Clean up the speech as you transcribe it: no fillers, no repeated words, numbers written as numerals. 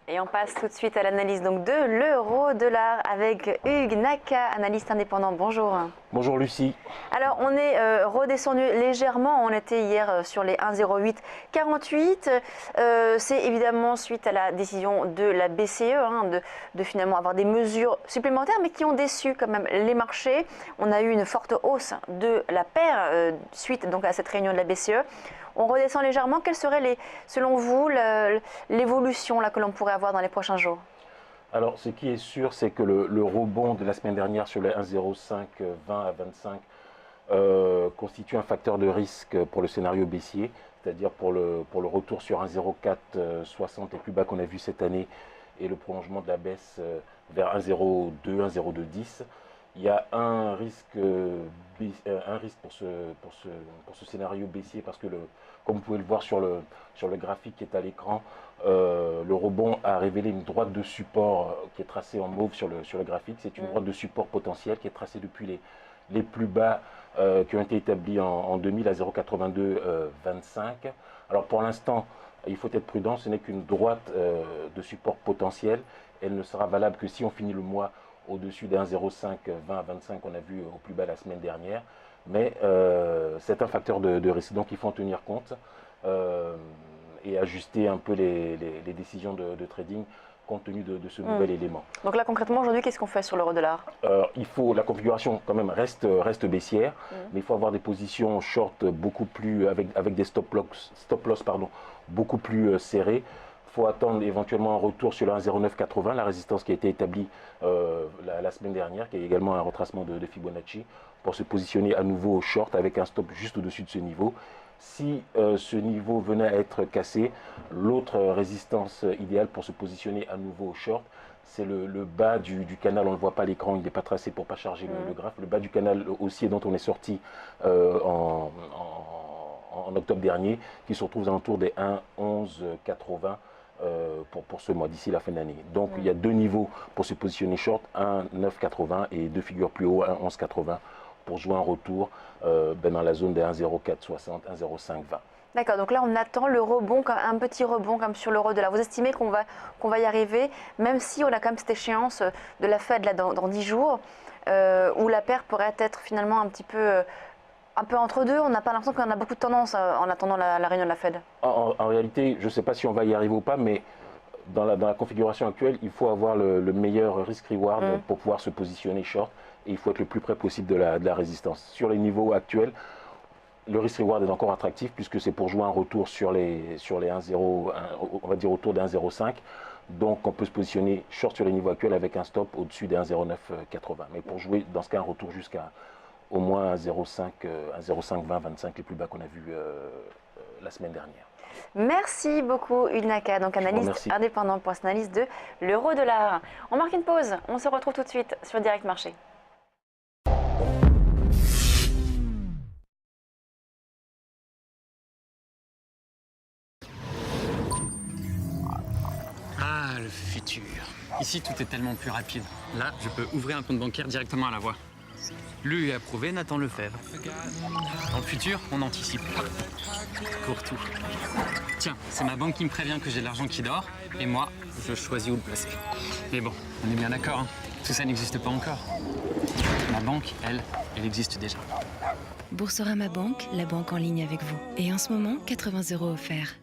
Et on passe tout de suite à l'analyse donc de l'euro-dollar avec Hugues Naka, analyste indépendant. Bonjour. Bonjour Lucie. Alors on est redescendu légèrement, on était hier sur les 1,0848. C'est évidemment suite à la décision de la BCE de finalement avoir des mesures supplémentaires mais qui ont déçu quand même les marchés. On a eu une forte hausse de la paire suite donc à cette réunion de la BCE. On redescend légèrement. Quelle serait, selon vous, l'évolution que l'on pourrait avoir dans les prochains jours? Alors, ce qui est sûr, c'est que le rebond de la semaine dernière sur les 1,0520 à 25 constitue un facteur de risque pour le scénario baissier, c'est-à-dire pour le retour sur 1,0460, les plus bas qu'on a vu cette année, et le prolongement de la baisse vers 1,02, 1,0210. Il y a un risque pour ce scénario baissier parce que, comme vous pouvez le voir sur le graphique qui est à l'écran, le rebond a révélé une droite de support qui est tracée en mauve sur le graphique. C'est une droite de support potentielle qui est tracée depuis les plus bas qui ont été établis en 2000 à 0,8225. Alors pour l'instant, il faut être prudent, ce n'est qu'une droite de support potentiel. Elle ne sera valable que si on finit le mois au-dessus des 1,0520 à 25 qu'on a vu au plus bas la semaine dernière. Mais c'est un facteur de risque, donc il faut en tenir compte et ajuster un peu les décisions de trading compte tenu de ce nouvel élément. Donc là concrètement aujourd'hui, qu'est-ce qu'on fait sur l'euro-dollar? La configuration quand même reste baissière, mais il faut avoir des positions short beaucoup plus avec des stop loss beaucoup plus serrés. Il faut attendre éventuellement un retour sur le 1,0980, la résistance qui a été établie la semaine dernière, qui est également un retracement de Fibonacci, pour se positionner à nouveau au short avec un stop juste au-dessus de ce niveau. Si ce niveau venait à être cassé, l'autre résistance idéale pour se positionner à nouveau au short, c'est le bas du canal. On ne le voit pas à l'écran, il n'est pas tracé pour ne pas charger le graphe. Le bas du canal haussier dont on est sorti en octobre dernier, qui se retrouve aux alentours des 1,1180 pour ce mois, d'ici la fin de l'année. Donc il y a deux niveaux pour se positionner short, 1,980 et deux figures plus haut, 1,1180, pour jouer un retour dans la zone des 1,0460, 1,0520. D'accord, donc là on attend le rebond, un petit rebond comme sur l'euro-dollar. Vous estimez qu'on va y arriver, même si on a quand même cette échéance de la Fed là, dans 10 jours, où la paire pourrait être finalement un peu entre deux? On n'a pas l'impression qu'on a beaucoup de tendance en attendant la réunion de la Fed. En réalité, je ne sais pas si on va y arriver ou pas, mais dans la configuration actuelle, il faut avoir le meilleur risk-reward pour pouvoir se positionner short, et il faut être le plus près possible de la résistance. Sur les niveaux actuels, le risk-reward est encore attractif puisque c'est pour jouer un retour sur les 1,0, on va dire autour des 1,05. Donc on peut se positionner short sur les niveaux actuels avec un stop au-dessus des 1,0980. Mais pour jouer dans ce cas un retour jusqu'à au moins 1,0520-25, les plus bas qu'on a vu la semaine dernière. Merci beaucoup Hugues Naka, donc analyste indépendant pour cette analyse de l'euro-dollar. On marque une pause, on se retrouve tout de suite sur Direct Marché. Ah, le futur. Ici, tout est tellement plus rapide. Là, je peux ouvrir un compte bancaire directement à la voix. Lu et approuvé, Nathan Lefebvre. Dans le futur, on anticipe. Pour tout. Tiens, c'est ma banque qui me prévient que j'ai de l'argent qui dort, et moi, je choisis où le placer. Mais bon, on est bien d'accord, hein. Tout ça n'existe pas encore. Ma banque, elle existe déjà. Boursorama Banque, la banque en ligne avec vous. Et en ce moment, 80 € offerts.